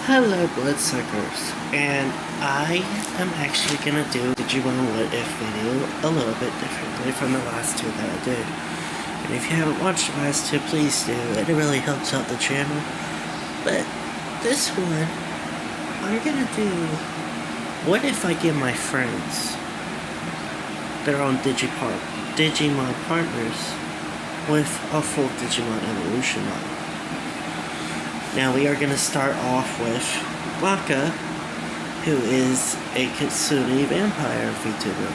Hello Bloodsuckers, and I am actually gonna do the Digimon What If video a little bit differently from the last two that I did. And if you haven't watched the last two, please do, it really helps out the channel. But this one, I'm gonna do, what if I give my friends their own Digimon Partners with a full Digimon Evolution line. Now we are going to start off with Waka, who is a Kitsune vampire VTuber.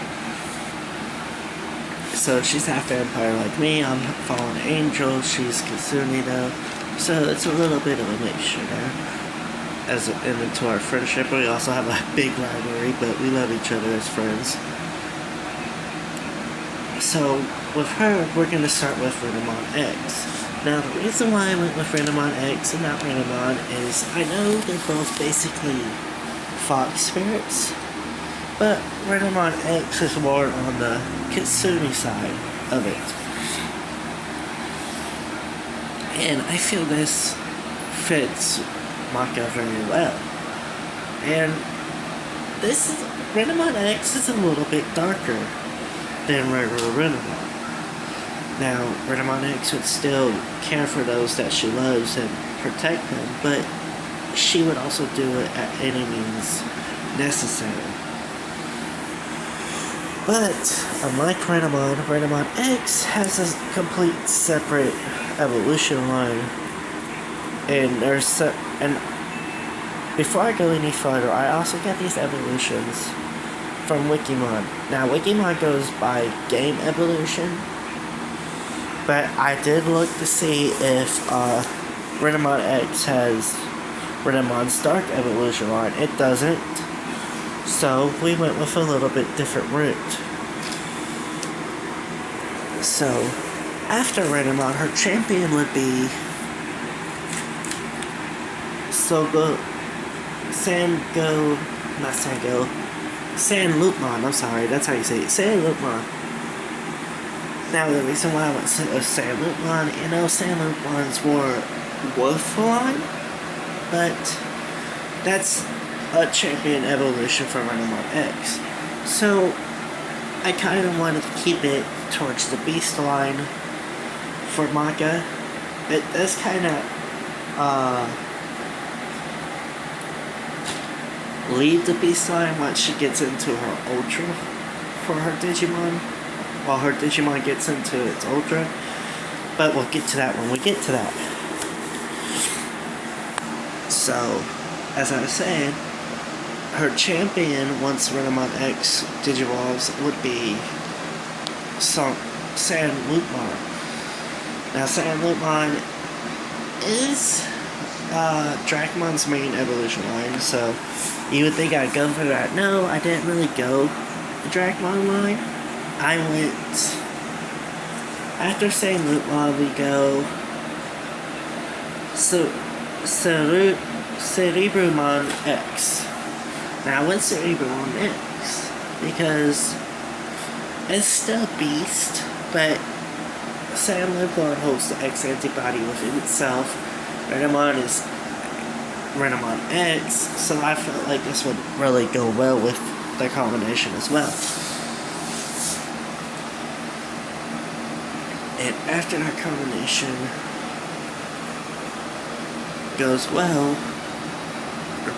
So she's half vampire like me, I'm fallen angel, she's Kitsune though. So it's a little bit of a mixture there. And into our friendship, we also have a big rivalry, but we love each other as friends. So with her, we're going to start with Renamon X. Now, the reason why I went with Renamon X and not Renamon is I know they're both basically fox spirits, but Renamon X is more on the Kitsune side of it. And I feel this fits Maka very well. And this is, Renamon X is a little bit darker than regular Renamon. Now, Renamon X would still care for those that she loves and protect them, but she would also do it at any means necessary. But, unlike Renamon, Renamon X has a complete separate evolution line. And before I go any further, I also got these evolutions from Wikimon. Now, Wikimon goes by game evolution, but I did look to see if Renamon X has Renamon's Dark Evolution line. It doesn't. So we went with a little bit different route. So after Renamon, her champion would be Sanlupmon, I'm sorry, that's how you say it, Sanlupmon. Now, the reason why I went with Sanlupmon, Sanlupmon's more wolf line, but that's a champion evolution for Renamon X. So, I kind of wanted to keep it towards the beast line for Maka. It does kind of, leave the beast line once she gets into her ultra for her Digimon. While her Digimon gets into its Ultra. But we'll get to that when we get to that. So, as I was saying, her champion, once Renamon X Digivolves, would be Sanlupmon. Now, Sanlupmon is Dracomon's main evolution line, so you would think I'd go for that. No, I didn't really go the Dracomon line. I went, after Sanlupmon, we go Cerebrumon X. Now I went Cerebrumon X because it's still Beast, but Sanlupmon holds the X antibody within itself. Renamon is Renamon X, so I felt like this would really go well with the combination as well. And after that combination goes well, the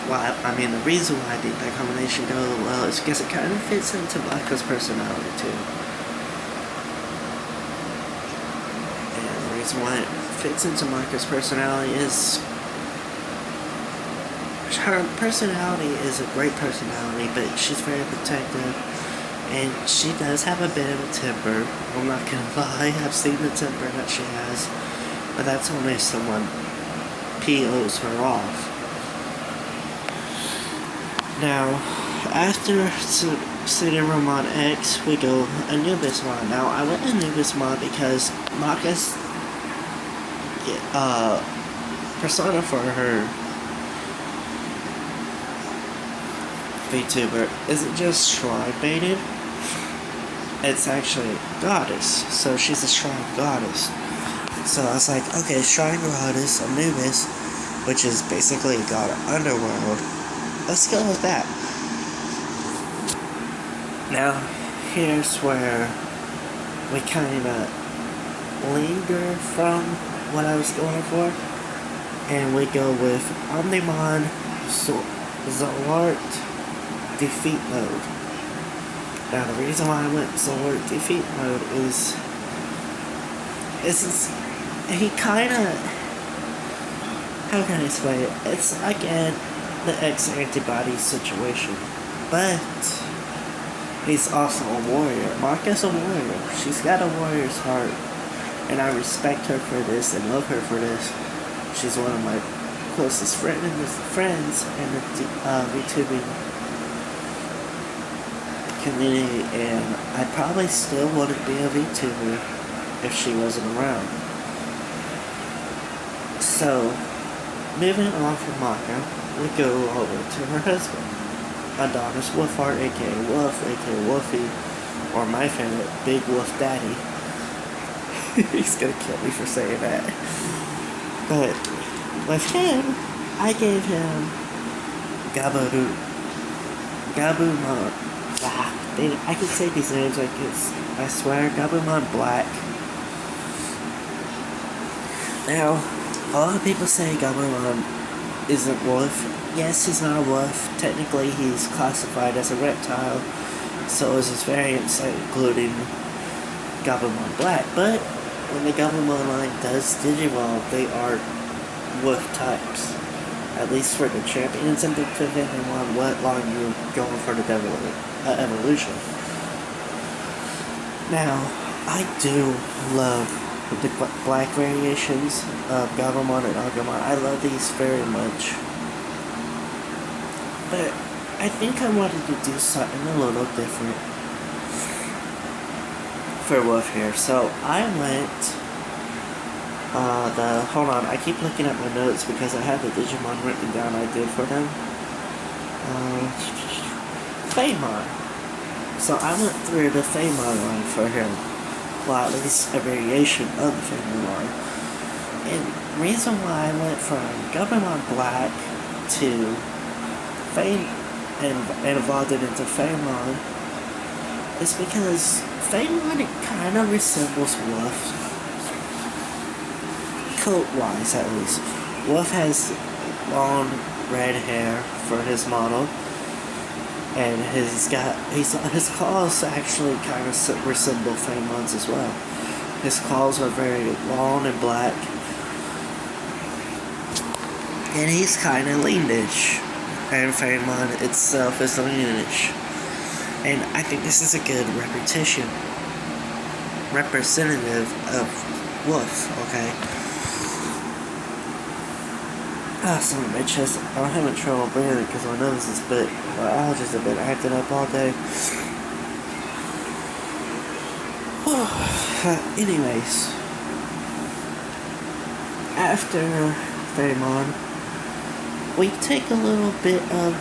reason why I think that combination goes well is because it kind of fits into Maka's personality too. And the reason why it fits into Maka's personality is her personality is a great personality, but she's very protective. And she does have a bit of a temper. I'm not gonna lie, I've seen the temper that she has. But that's only if someone POs her off. Now, after Cerebrumon X, we go Anubismon. Now, I went Anubismon because Maka's persona for her VTuber isn't just shrine baited. It's actually goddess, so she's a shrine goddess. So I was like, okay, shrine goddess, Anubis, which is basically God of Underworld. Let's go with that. Now, here's where we kind of linger from what I was going for, and we go with Omnimon Zord Defeat Mode. Now, the reason why I went Zord Defeat Mode is he kind of, how can I explain it? It's again the X-Antibody situation, but he's also a warrior. Maka's a warrior. She's got a warrior's heart, and I respect her for this and love her for this. She's one of my closest friends in the VTubing community, and I probably still wouldn't be a VTuber if she wasn't around. So, moving on from Maka, we go over to her husband, Adonis Wolfheart, aka Wolf, aka Wolfie, or my favorite, Big Wolf Daddy. He's gonna kill me for saying that. But with him, I gave him Gabumon. I can say these names like it's, I swear, Gabumon Black. Now, a lot of people say Gabumon isn't wolf. Yes, he's not a wolf. Technically, he's classified as a reptile. So is his variants, including Gabumon Black. But when the Gabumon line does Digivolve, they are wolf types. At least for the champions, and depending on what line you're going for the evolution. Now, I do love the black variations of Gabumon and Agumon. I love these very much. But I think I wanted to do something a little different for Wolf here. So I went hold on, I keep looking at my notes because I have the Digimon written down I did for them. Faemon. So I went through the Faemon line for him. Well, at least a variation of the Faemon line. And the reason why I went from Gabumon Black to and evolved it into Faemon is because Faemon, it kind of resembles Wolf. Coat-wise, at least. Wolf has long red hair for his model, and his claws actually kind of resemble Faemon's as well. His claws are very long and black, and he's kind of leanish, and Faemon itself is leanish. And I think this is a good representative of Wolf, okay? Ah, son of a bitch, I'm having trouble breathing because my nose is bit, my allergies have been acting up all day. Anyways, after Faemon, we take a little bit of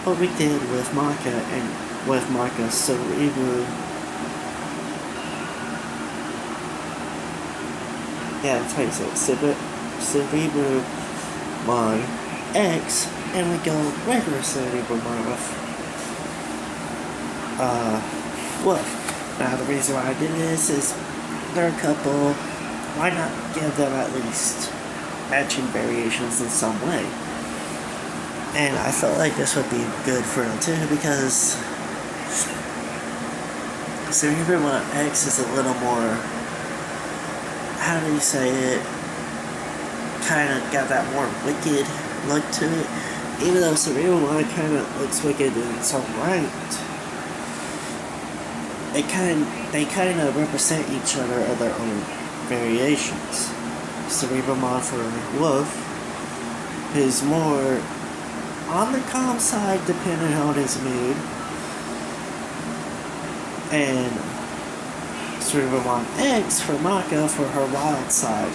what we did with Maka and with Maka's Cerebru. Yeah, that's how you say it, Cerebrumon X, and we go regular Cerebrumon with Wolf. Now the reason why I did this is they're a couple, why not give them at least matching variations in some way? And I felt like this would be good for them too, because Cerebrumon X is a little more, how do you say it, kind of got that more wicked look to it. Even though Cerebrumon kind of looks wicked in its own right, they kind of represent each other of their own variations. Cerebrumon for Wolf is more on the calm side depending on his mood, and Cerebrumon X for Maka for her wild side.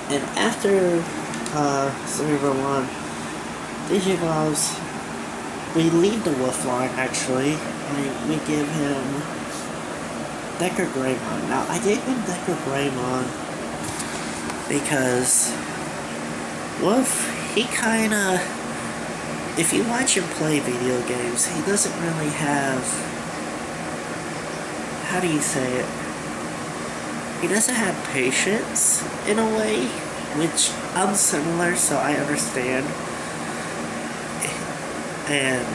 And after Cerebrumon Digivolves, we leave the Wolf line actually, and we give him Decker Greymon. Now I gave him Decker Greymon because Wolf, he kinda, if you watch him play video games, he doesn't really have, how do you say it? He doesn't have patience in a way, which I'm similar, so I understand. And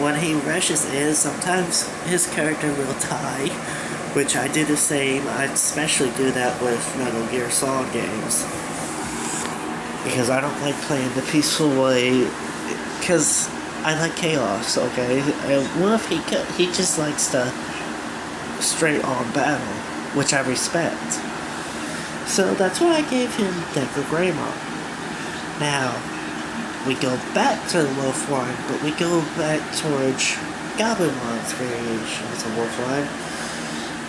when he rushes in, sometimes his character will die, which I do the same. I especially do that with Metal Gear Solid games, because I don't like playing the peaceful way, because I like chaos, okay? And Wolf, he just likes the straight on battle, which I respect. So that's why I gave him Decker Greymon. Now, we go back to the Wolfheart, but we go back towards Goblinmon's variations of Wolfheart.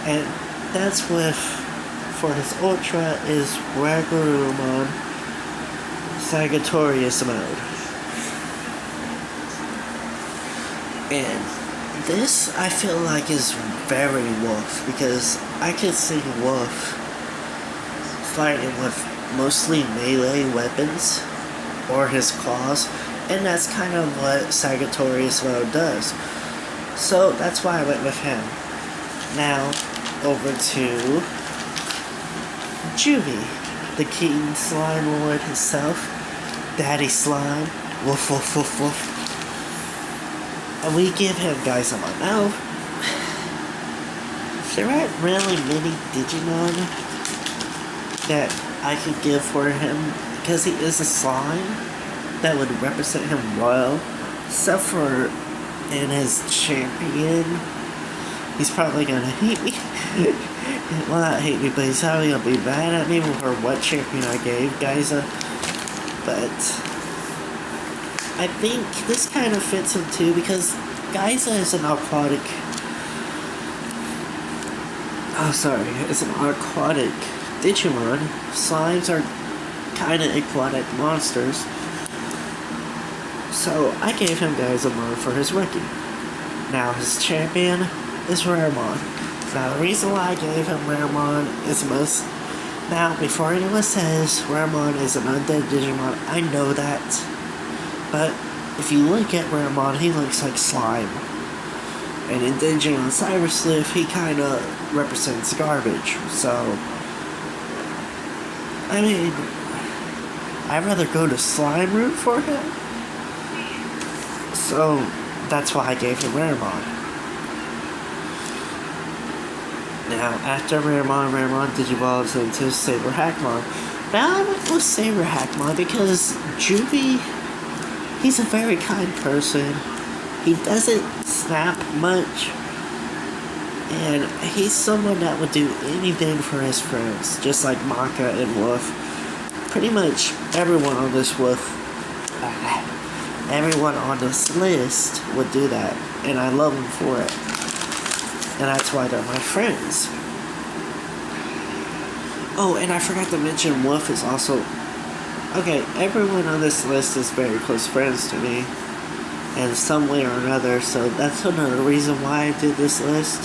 And that's with, for his Ultra, is Ragurumon Sagittarius mode. And this, I feel like, is very Wolf, because I can see Wolf fighting with mostly melee weapons, or his claws, and that's kind of what Sagittarius mode does. So that's why I went with him. Now, over to Juvie, the King Slime Lord himself, Daddy Slime, woof woof woof woof. And we give him guys on my mouth. There aren't really many Digimon that I could give for him, because he is a slime that would represent him well, except for in his champion. He's probably gonna hate me. Well, not hate me, but he's probably gonna be mad at me for what champion I gave Geysa. But I think this kind of fits him too, because Geysa is an aquatic. It's an aquatic Digimon. Slimes are kind of aquatic monsters. So I gave him Geysamon for his rookie. Now his champion is Raremon. Now the reason why I gave him Raremon is most... Now before anyone says Raremon is an undead Digimon, I know that. But if you look at Raremon, he looks like slime. And in Digimon Cybersliff, he kind of represents garbage. So, I mean, I'd rather go to slime route for him. So, that's why I gave him Raremon. Now, after Raremon digivolves into Saber Hackmon. Now I went with Saber Hackmon because Juvie, he's a very kind person. He doesn't snap much. And he's someone that would do anything for his friends, just like Maka and Wolf. Pretty much everyone on this everyone on this list would do that, and I love them for it. And that's why they're my friends. Oh, and I forgot to mention Wolf is also... Okay, everyone on this list is very close friends to me, in some way or another, so that's another reason why I did this list.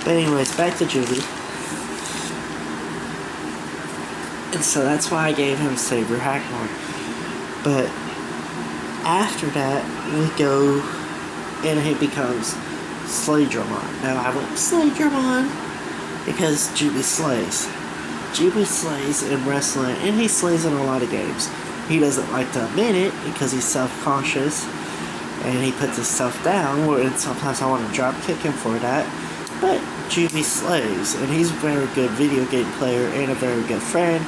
But anyways, back to Juvie. And so that's why I gave him Saber Hackmon. But after that, we go and he becomes Slaydramon. Now I went Slaydramon because Juvie slays. Juvie slays in wrestling, and he slays in a lot of games. He doesn't like to admit it because he's self-conscious, and he puts himself down, and sometimes I want to drop kick him for that. But Juvie slays, and he's a very good video game player and a very good friend.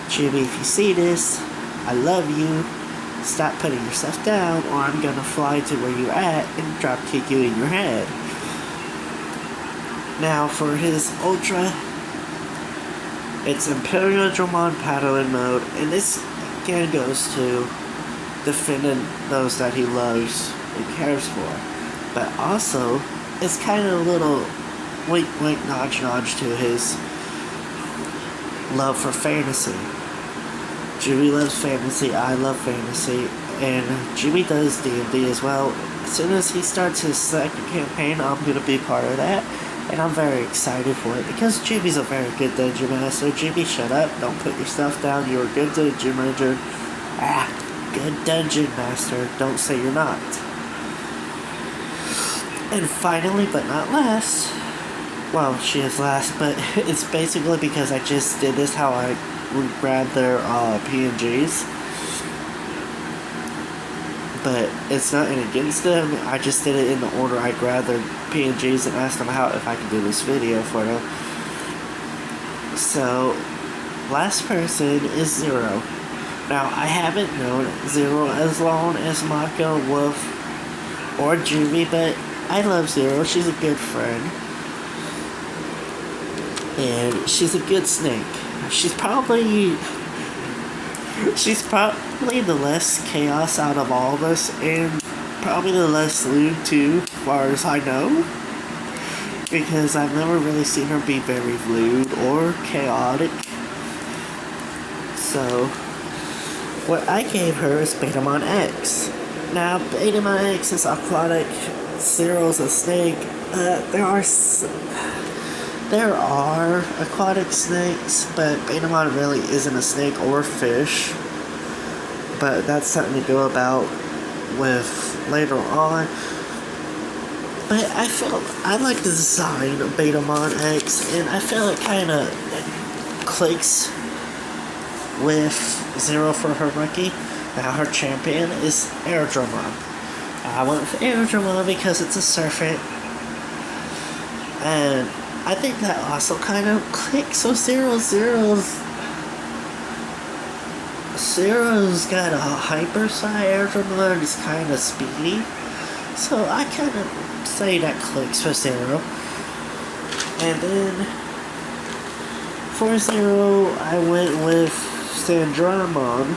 Juvie, if you see this, I love you. Stop putting yourself down, or I'm gonna fly to where you're at and drop kick you in your head. Now for his Ultra, it's Imperial Dramon Paddling mode, and this again goes to defending those that he loves and cares for. But also, it's kind of a little wink wink nudge nudge to his love for fantasy. Juvie loves fantasy, I love fantasy, and Juvie does D&D as well. As soon as he starts his second campaign, I'm going to be part of that. And I'm very excited for it because Jimmy's a very good dungeon master. Jimmy, shut up. Don't put your stuff down. You're a good dungeon master. Good dungeon master. Don't say you're not. And finally, but not last, well, she is last, but it's basically because I just did this how I grabbed their Pngs. But it's nothing against them. I just did it in the order I grabbed their Pngs and asked them if I could do this video for them. So, last person is Zero. Now, I haven't known Zero as long as Mako, Wolf, or Jimmy, but I love Zero. She's a good friend. And she's a good snake. She's probably the less chaos out of all of us, and probably the less lewd too, as far as I know. Because I've never really seen her be very lewd or chaotic. So, what I gave her is Betamon X. Now, Betamon X is aquatic, Zero's a snake. There are aquatic snakes, but Betamon really isn't a snake or fish. But that's something to go about with later on. But I like the design of Betamon X, and I feel it kind of clicks with Zero for her rookie. Now her champion is Airdramon. I went with Airdramon because it's a serpent, and I think that also kind of clicks with Zero's got a hyper side. Airdramon is kind of speedy, so I kind of say that clicks for Zero. And then for Zero, I went with Sandramon.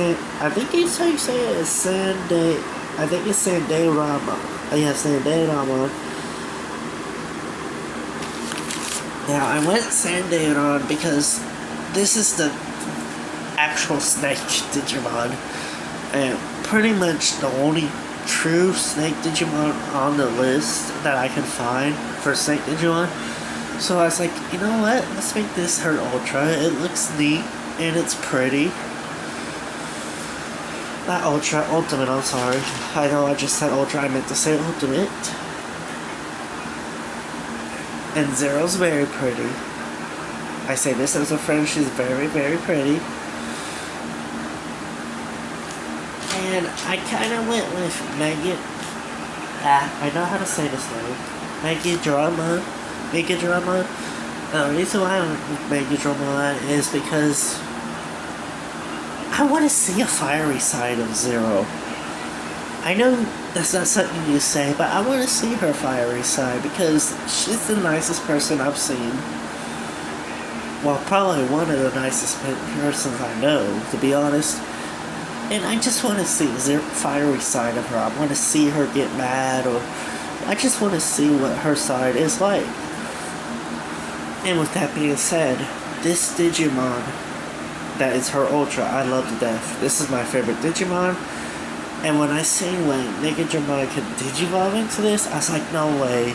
I think it's how you say it. It's I think it's Sandaramon. Yeah, Sandaramon. Now, I went Sandaramon because this is the actual snake Digimon. And pretty much the only true snake Digimon on the list that I can find for snake Digimon. So I was like, you know what? Let's make this her Ultra. It looks neat and it's pretty. Not Ultra, Ultimate, I'm sorry. I know I just said Ultra, I meant to say Ultimate. And Zero's very pretty. I say this as a friend, she's very, very pretty. And I kind of went with I know how to say this name. Megadramon. The reason why I went with Megadramon is because I want to see a fiery side of Zero. I know that's not something you say, but I want to see her fiery side because she's the nicest person I've seen. Well, probably one of the nicest persons I know, to be honest. And I just want to see the fiery side of her. I want to see her get mad, or I just want to see what her side is like. And with that being said, this Digimon that is her Ultra, I love to death. This is my favorite Digimon. And when I seen when Megadramon could Digivolve into this, I was like, no way,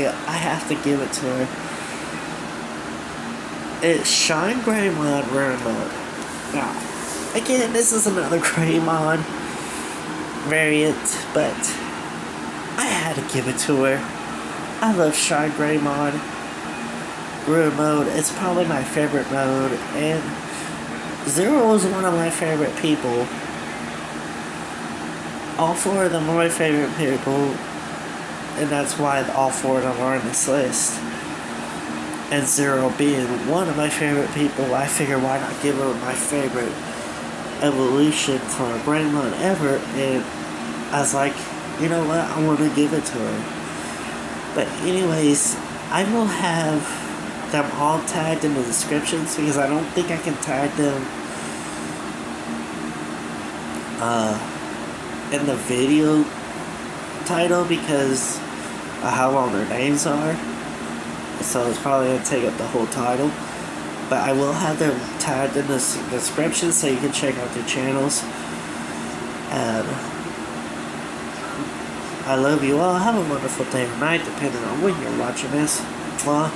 I have to give it to her. It's Shine Greymon, Rare Mode. Now, again, this is another Greymon variant, but I had to give it to her. I love Shine Greymon. Rare Mode, it's probably my favorite mode, and Zero is one of my favorite people. All four of them are my favorite people, and that's why all four of them are on this list. And Zero being one of my favorite people, I figure why not give her my favorite evolution for a Greymon ever, and I was like, you know what, I want to give it to her. But anyways, I will have them all tagged in the descriptions because I don't think I can tag them in the video title because of how long their names are. So it's probably going to take up the whole title. But I will have them tagged in the description so you can check out their channels. And I love you all. Have a wonderful day or night, depending on when you're watching this. Well,